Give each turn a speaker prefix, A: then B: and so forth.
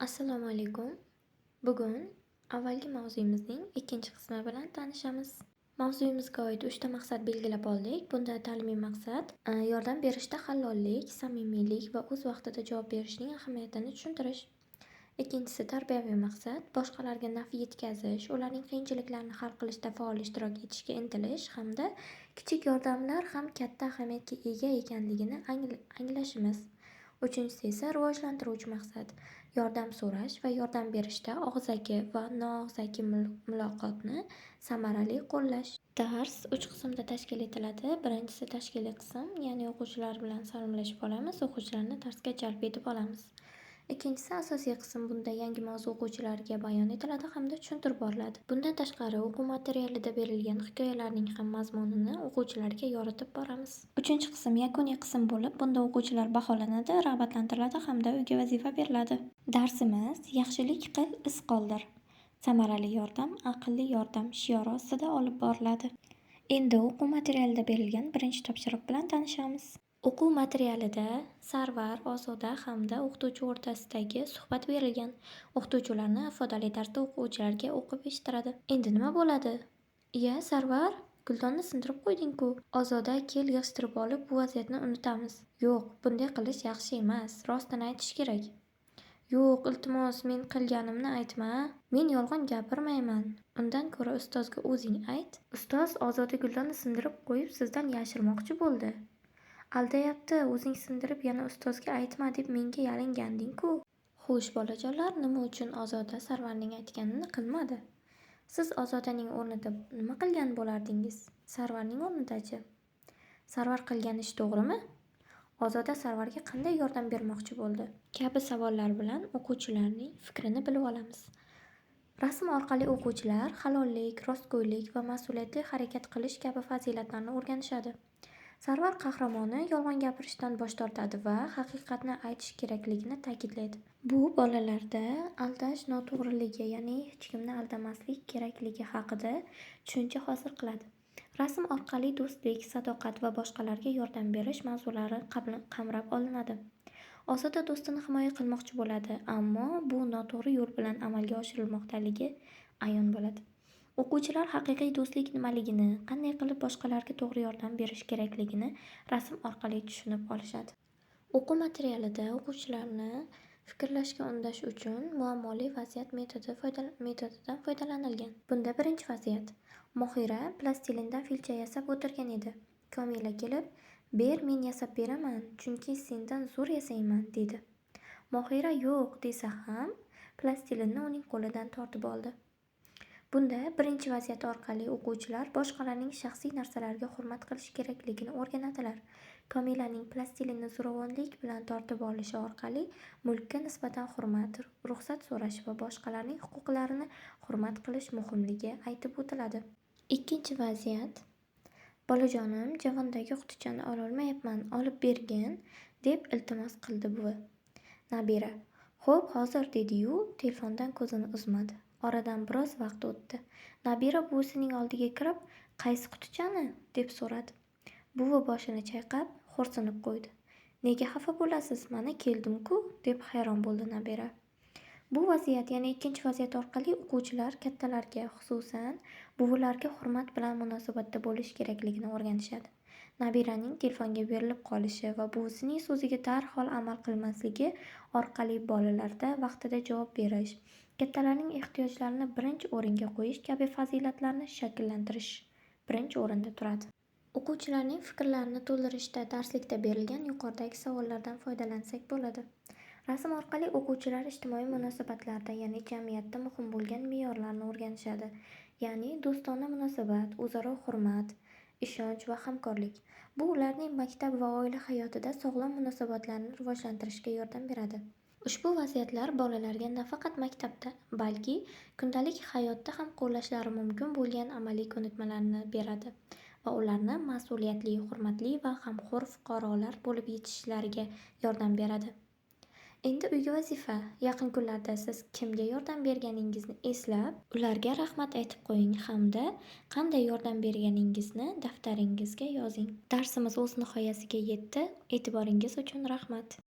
A: Assalomu alaykum. Bugun avvalgi mavzuyimizning ikkinchi qismi bilan tanishamiz. Mavzuyimizga oid 3 ta maqsad belgilab oldik. Bunda ta'limiy maqsad yordam berishda halollik, samimiylik va o'z vaqtida javob berishning ahamiyatini tushuntirish. Ikkinchisi tarbiyaviy maqsad boshqalarga naf yetkazish, ularning qiyinchiliklarini hal qilishda faol ishtirok etishga intilish hamda kichik yordamlar ham katta ahamiyatga ega ekanligini anglashimiz. Uchinchisi esa rivojlantiruvchi maqsad. Yordam so'rash va yordam berishda og'zaki va noog'zaki muloqotni samarali qo'llash. Dars 3 qismda tashkil etiladi. Birinchisi tashkiliy qism, ya'ni o'quvchilar bilan salomlashib olamiz, o'quvchilarni darsga jalb etib olamiz. Ikkinchisi asosiy qism. Bunda yangi mavzu o'quvchilarga bayon etiladi hamda tushuntirib boriladi. Bundan tashqari o'quv materialida berilgan hikoyalarning ham mazmunini o'quvchilarga yoritib boramiz. Uchinchi qism yakuniy qism bo'lib, bunda o'quvchilar baholanadi, rag'batlantiriladi hamda uyga vazifa beriladi. Darsimiz yaxshilik qil, iz qoldir. Samarali yordam, aqlli yordam shiori ostida olib boriladi. Endi o'quv materialida berilgan birinchi topshiriq bilan tanishamiz. O'quv materialida Sarvar, Ozoda hamda o'qituvchi o'rtasidagi suhbat berilgan. O'qituvchi ularni ifodali tarzda o'quvchilarga o'qib eshittiradi. Endi nima bo'ladi? Iya, Sarvar, Guldonni sindirib qo'yding-ku. Ozoda, kel yig'ishtirib olib, bu vaziyatni unutamiz. Yo'q, bunday qilish yaxshi emas. Rostini aytish kerak. Yo'q, iltimos, men qilganimni aytma. Men yolg'on gapirmayman. Undan ko'ra ustozga o'zing ayt. Ustoz Ozoda Guldonni sindirib qo'yib sizdan yashirmoqchi bo'ldi. Aldayapti, o'zing sindirib yana ustozga aytma deb menga yalinganding-ku. Xo'sh, bolajonlar, nima uchun Ozoda Sarvarning aytganini qilmadi? Siz Ozodaning o'rnida nima qilgan bo'lardingiz? Sarvarning o'rnidachi? Sarvar qilgan ish to'g'rimi? Ozoda Sarvarga qanday yordam bermoqchi bo'ldi? Kabi savollar bilan o'quvchilarning fikrini bilib olamiz. Rasm orqali o'quvchilar halollik, rostgo'ylik va mas'uliyatli harakat qilish kabi fazilatlarni o'rganishadi. Sarvar qahramoni yolg'on gapirishdan bosh tortadi va haqiqatni aytish kerakligini ta'kidlaydi. Bu bolalarda aldash noto'g'riligi, ya'ni hech kimni aldamaslik kerakligi haqida tushuncha hosil qiladi. Rasm orqali do'stlik, sadoqat va boshqalarga yordam berish mavzulari qamrab olinadi. Ozoda do'stini himoya qilmoqchi bo'ladi, ammo bu noto'g'ri yo'l bilan amalga oshirilmoqdaligi ayon bo'ladi. O'quvchilar haqiqiy do'stlik nimaligini, qanday qilib boshqalarga to'g'ri yordam berish kerakligini rasm orqali tushunib olishadi. O'quv materialida o'quvchilarni fikrlashga undash uchun muammoli vaziyat metodidan foydalanilgan. Bunda birinchi vaziyat. Mohira plastilindan filcha yasab o'tirgan edi. Komila kelib, "Ber, men yasab beraman, chunki sendan zo'r yasayman", dedi. Mohira yo'q desa ham, plastilinni uning qo'lidan tortib oldi. Bunda birinchi vaziyat orqali o'quvchilar boshqalarning shaxsiy narsalariga hurmat qilish kerakligini o'rganadilar. Komilaning plastilinni zo'ravonlik bilan tortib olishi orqali mulkka nisbatan hurmat, ruxsat so'rash va boshqalarning huquqlarini hurmat qilish muhimligi aytib o'tiladi. Ikkinchi vaziyat. "Bolajonim, javondagi qutichani ololmayapman, olib bergin", deb iltimos qildi buvi. Nabira, "Xo'p, hozir", dedi-yu, telefondan ko'zini uzmadi. Oradan biroz vaqt o'tdi. Nabira buvisining oldiga kirib, "Qaysi qutichani?" deb so'radi. Buvi boshini chayqab, xo'rsinib qo'ydi. "Nega xafa bo'lasiz? Mana keldim-ku", deb hayron bo'ldi Nabira. Bu vaziyat, ya'ni ikkinchi vaziyat orqali o'quvchilar kattalarga, xususan buvilarga hurmat bilan munosabatda bo'lish kerakligini o'rganishadi. Nabiraning telefonga berilib qolishi va buvisining so'ziga darhol amal qilmasligi orqali bolalarda vaqtida javob berish, kattalarning ehtiyojlarini birinchi o'ringa qo'yish kabi fazilatlarni shakllantirish birinchi o'rinda turadi. O'quvchilarning fikrlarini to'ldirishda darslikda berilgan yuqoridagi savollardan foydalansak bo'ladi. Rasm orqali o'quvchilar ijtimoiy munosabatlarda, ya'ni jamiyatda muhim bo'lgan me'yorlarni o'rganishadi. Ya'ni do'stona munosabat, o'zaro hurmat, ishonch va hamkorlik. Bu ularning maktab va oila hayotida sog'lom munosabatlarni rivojlantirishga yordam beradi. Ushbu vaziyatlar bolalarga nafaqat maktabda, balki kundalik hayotda ham qo'llashlari mumkin bo'lgan amaliy ko'nikmalarni beradi va ularni mas'uliyatli, hurmatli va g'amxo'r fuqarolar bo'lib yetishishlariga yordam beradi. Endi uyga vazifa. Yaqin kunlarda siz kimga yordam berganingizni eslab, ularga rahmat aytib qo'ying hamda qanday yordam berganingizni daftaringizga yozing. Darsimiz o'z nihoyasiga yetdi. E'tiboringiz uchun rahmat.